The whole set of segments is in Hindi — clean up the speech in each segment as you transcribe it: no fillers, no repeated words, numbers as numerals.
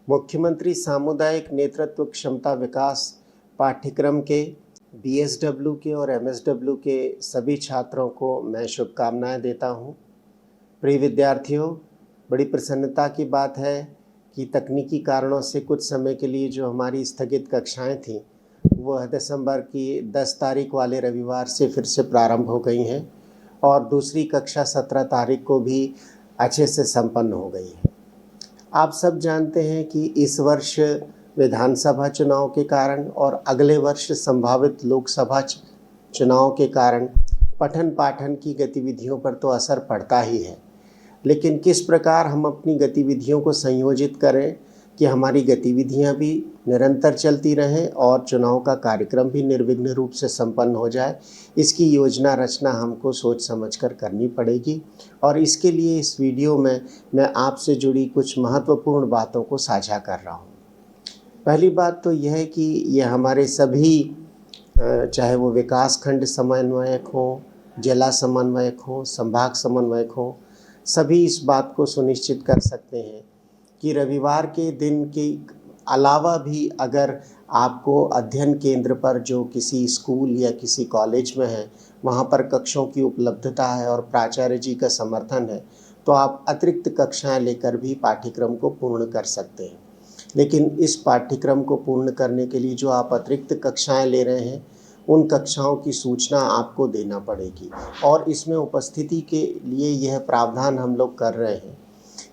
मुख्यमंत्री सामुदायिक नेतृत्व क्षमता विकास पाठ्यक्रम के बीएसडब्ल्यू के और एमएसडब्ल्यू के सभी छात्रों को मैं शुभकामनाएं देता हूं। प्रिय विद्यार्थियों, बड़ी प्रसन्नता की बात है कि तकनीकी कारणों से कुछ समय के लिए जो हमारी स्थगित कक्षाएं थीं वह दिसंबर की 10 तारीख वाले रविवार से फिर से प्रारंभ हो गई हैं और दूसरी कक्षा 17 तारीख को भी अच्छे से संपन्न हो गई है। आप सब जानते हैं कि इस वर्ष विधानसभा चुनाव के कारण और अगले वर्ष संभावित लोकसभा चुनाव के कारण पठन पाठन की गतिविधियों पर तो असर पड़ता ही है, लेकिन किस प्रकार हम अपनी गतिविधियों को संयोजित करें कि हमारी गतिविधियां भी निरंतर चलती रहें और चुनाव का कार्यक्रम भी निर्विघ्न रूप से संपन्न हो जाए, इसकी योजना रचना हमको सोच समझकर करनी पड़ेगी। और इसके लिए इस वीडियो में मैं आपसे जुड़ी कुछ महत्वपूर्ण बातों को साझा कर रहा हूँ। पहली बात तो यह है कि यह हमारे सभी चाहे वो विकास खंड समन्वयक हो, जिला समन्वयक हो, संभाग समन्वयक हो, सभी इस बात को सुनिश्चित कर सकते हैं कि रविवार के दिन के अलावा भी अगर आपको अध्ययन केंद्र पर जो किसी स्कूल या किसी कॉलेज में है वहाँ पर कक्षों की उपलब्धता है और प्राचार्य जी का समर्थन है तो आप अतिरिक्त कक्षाएं लेकर भी पाठ्यक्रम को पूर्ण कर सकते हैं। लेकिन इस पाठ्यक्रम को पूर्ण करने के लिए जो आप अतिरिक्त कक्षाएं ले रहे हैं उन कक्षाओं की सूचना आपको देना पड़ेगी और इसमें उपस्थिति के लिए यह प्रावधान हम लोग कर रहे हैं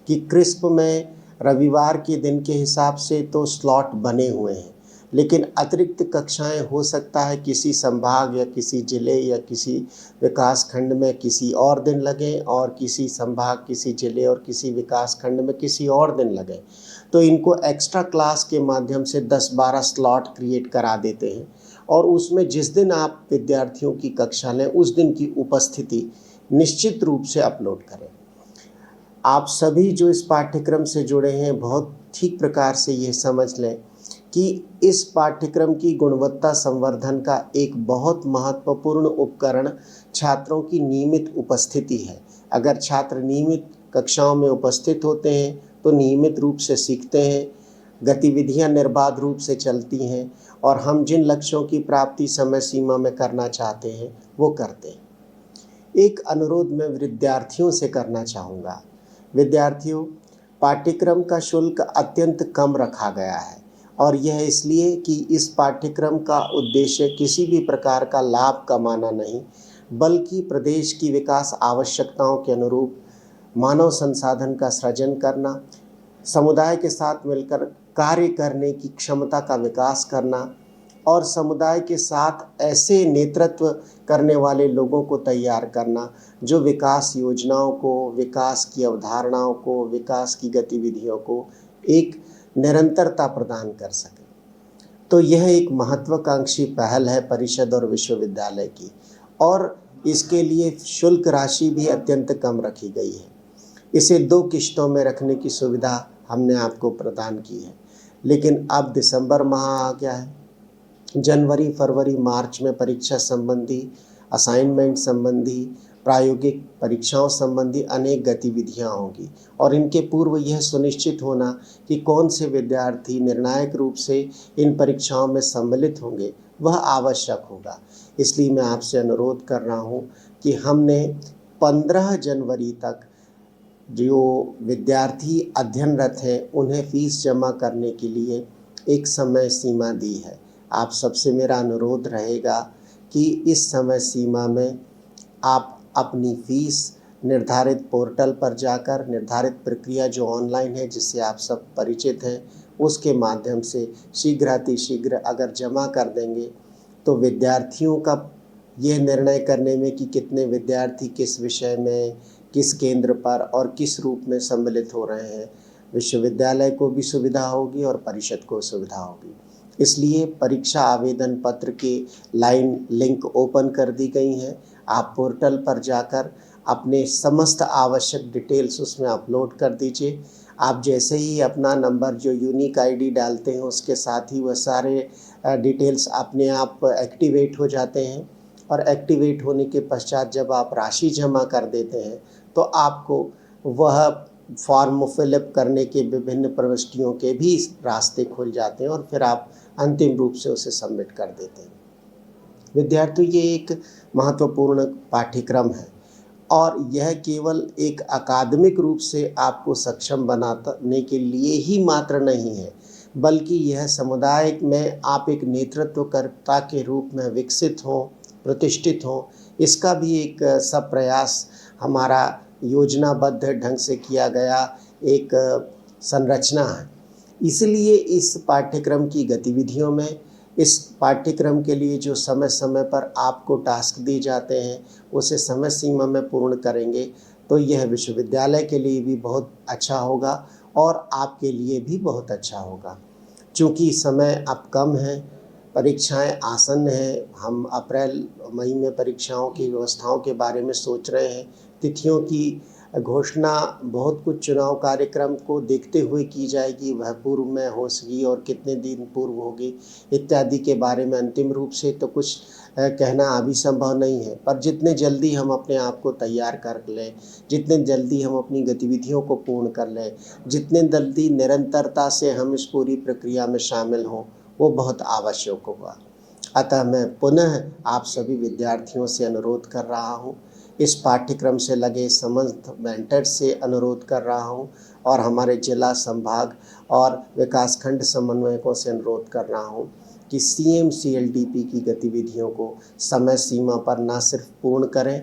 कि क्रिस्प में रविवार के दिन के हिसाब से तो स्लॉट बने हुए हैं, लेकिन अतिरिक्त कक्षाएं हो सकता है किसी संभाग या किसी जिले या किसी विकास खंड में किसी और दिन लगें और किसी संभाग, किसी जिले और किसी विकास खंड में किसी और दिन लगें। तो इनको एक्स्ट्रा क्लास के माध्यम से 10-12 स्लॉट क्रिएट करा देते हैं और उसमें जिस दिन आप विद्यार्थियों की कक्षा लें उस दिन की उपस्थिति निश्चित रूप से अपलोड करें। आप सभी जो इस पाठ्यक्रम से जुड़े हैं बहुत ठीक प्रकार से ये समझ लें कि इस पाठ्यक्रम की गुणवत्ता संवर्धन का एक बहुत महत्वपूर्ण उपकरण छात्रों की नियमित उपस्थिति है। अगर छात्र नियमित कक्षाओं में उपस्थित होते हैं तो नियमित रूप से सीखते हैं, गतिविधियां निर्बाध रूप से चलती हैं और हम जिन लक्ष्यों की प्राप्ति समय सीमा में करना चाहते हैं वो करते हैं। एक अनुरोध मैं विद्यार्थियों से करना चाहूँगा। विद्यार्थियों, पाठ्यक्रम का शुल्क अत्यंत कम रखा गया है और यह इसलिए कि इस पाठ्यक्रम का उद्देश्य किसी भी प्रकार का लाभ कमाना नहीं, बल्कि प्रदेश की विकास आवश्यकताओं के अनुरूप मानव संसाधन का सृजन करना, समुदाय के साथ मिलकर कार्य करने की क्षमता का विकास करना और समुदाय के साथ ऐसे नेतृत्व करने वाले लोगों को तैयार करना जो विकास योजनाओं को, विकास की अवधारणाओं को, विकास की गतिविधियों को एक निरंतरता प्रदान कर सके। तो यह एक महत्वाकांक्षी पहल है परिषद और विश्वविद्यालय की और इसके लिए शुल्क राशि भी अत्यंत कम रखी गई है। इसे 2 किश्तों में रखने की सुविधा हमने आपको प्रदान की है, लेकिन अब दिसंबर माह आ गया है। जनवरी, फरवरी, मार्च में परीक्षा संबंधी, असाइनमेंट संबंधी, प्रायोगिक परीक्षाओं संबंधी अनेक गतिविधियां होंगी और इनके पूर्व यह सुनिश्चित होना कि कौन से विद्यार्थी निर्णायक रूप से इन परीक्षाओं में सम्मिलित होंगे वह आवश्यक होगा। इसलिए मैं आपसे अनुरोध कर रहा हूं कि हमने 15 जनवरी तक जो विद्यार्थी अध्ययनरत हैं उन्हें फीस जमा करने के लिए एक समय सीमा दी है। आप सबसे मेरा अनुरोध रहेगा कि इस समय सीमा में आप अपनी फ़ीस निर्धारित पोर्टल पर जाकर, निर्धारित प्रक्रिया जो ऑनलाइन है जिससे आप सब परिचित हैं उसके माध्यम से शीघ्र अगर जमा कर देंगे तो विद्यार्थियों का यह निर्णय करने में कि कितने विद्यार्थी किस विषय में, किस केंद्र पर और किस रूप में सम्मिलित हो रहे हैं, विश्वविद्यालय को भी सुविधा होगी और परिषद को सुविधा होगी। इसलिए परीक्षा आवेदन पत्र के लाइन लिंक ओपन कर दी गई हैं। आप पोर्टल पर जाकर अपने समस्त आवश्यक डिटेल्स उसमें अपलोड कर दीजिए। आप जैसे ही अपना नंबर जो यूनिक आईडी डालते हैं उसके साथ ही वह सारे डिटेल्स अपने आप एक्टिवेट हो जाते हैं और एक्टिवेट होने के पश्चात जब आप राशि जमा कर देते हैं तो आपको वह फॉर्म फिलअप करने के विभिन्न प्रविष्टियों के भी रास्ते खुल जाते हैं और फिर आप अंतिम रूप से उसे सबमिट कर देते हैं। विद्यार्थियों, ये एक महत्वपूर्ण पाठ्यक्रम है और यह केवल एक अकादमिक रूप से आपको सक्षम बनाने के लिए ही मात्र नहीं है, बल्कि यह समुदाय में आप एक नेतृत्वकर्ता के रूप में विकसित हों, प्रतिष्ठित हों, इसका भी एक सब प्रयास हमारा योजनाबद्ध ढंग से किया गया एक संरचना है। इसलिए इस पाठ्यक्रम की गतिविधियों में, इस पाठ्यक्रम के लिए जो समय समय पर आपको टास्क दिए जाते हैं उसे समय सीमा में पूर्ण करेंगे तो यह विश्वविद्यालय के लिए भी बहुत अच्छा होगा और आपके लिए भी बहुत अच्छा होगा। चूँकि समय अब कम है, परीक्षाएं आसन्न हैं, हम अप्रैल मई में परीक्षाओं की व्यवस्थाओं के बारे में सोच रहे हैं। तिथियों की घोषणा बहुत कुछ चुनाव कार्यक्रम को देखते हुए की जाएगी, वह पूर्व में हो सकी और कितने दिन पूर्व होगी इत्यादि के बारे में अंतिम रूप से तो कुछ कहना अभी संभव नहीं है। पर जितने जल्दी हम अपने आप को तैयार कर लें, जितने जल्दी हम अपनी गतिविधियों को पूर्ण कर लें, जितने जल्दी निरंतरता से हम इस पूरी प्रक्रिया में शामिल हों, वो बहुत आवश्यक होगा। अतः मैं पुनः आप सभी विद्यार्थियों से अनुरोध कर रहा हूँ, इस पाठ्यक्रम से लगे समस्त मेंटर से अनुरोध कर रहा हूँ और हमारे जिला, संभाग और विकासखंड समन्वयकों से अनुरोध कर रहा हूँ कि CMCLDP की गतिविधियों को समय सीमा पर न सिर्फ पूर्ण करें,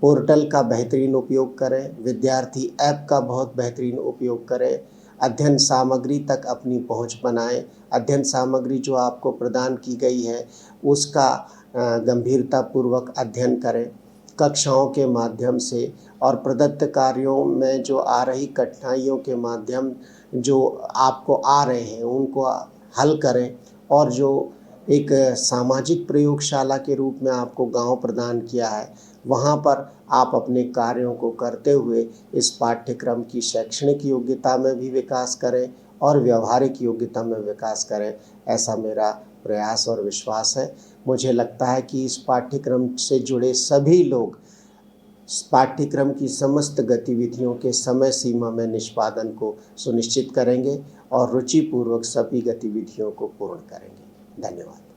पोर्टल का बेहतरीन उपयोग करें, विद्यार्थी ऐप का बहुत बेहतरीन उपयोग करें, अध्ययन सामग्री तक अपनी पहुंच बनाएं, अध्ययन सामग्री जो आपको प्रदान की गई है उसका गंभीरतापूर्वक अध्ययन करें, कक्षाओं के माध्यम से और प्रदत्त कार्यों में जो आ रही कठिनाइयों के माध्यम जो आपको आ रहे हैं उनको हल करें और जो एक सामाजिक प्रयोगशाला के रूप में आपको गांव प्रदान किया है वहां पर आप अपने कार्यों को करते हुए इस पाठ्यक्रम की शैक्षणिक योग्यता में भी विकास करें और व्यवहारिक योग्यता में विकास करें, ऐसा मेरा प्रयास और विश्वास है। मुझे लगता है कि इस पाठ्यक्रम से जुड़े सभी लोग इस पाठ्यक्रम की समस्त गतिविधियों के समय सीमा में निष्पादन को सुनिश्चित करेंगे और रुचिपूर्वक सभी गतिविधियों को पूर्ण करेंगे। धन्यवाद।